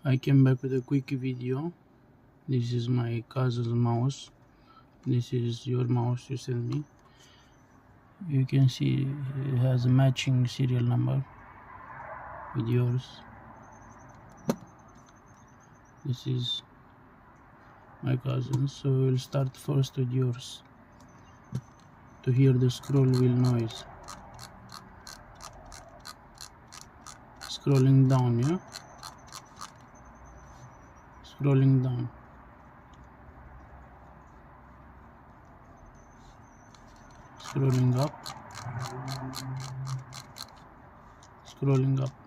I came back with a quick video. This is my cousin's mouse. This is your mouse you sent me. You can see it has a matching serial number with yours. This is my cousin's, so we'll start first with yours to hear the scroll wheel noise. Scrolling down, yeah? Scrolling down. Scrolling up. Scrolling up.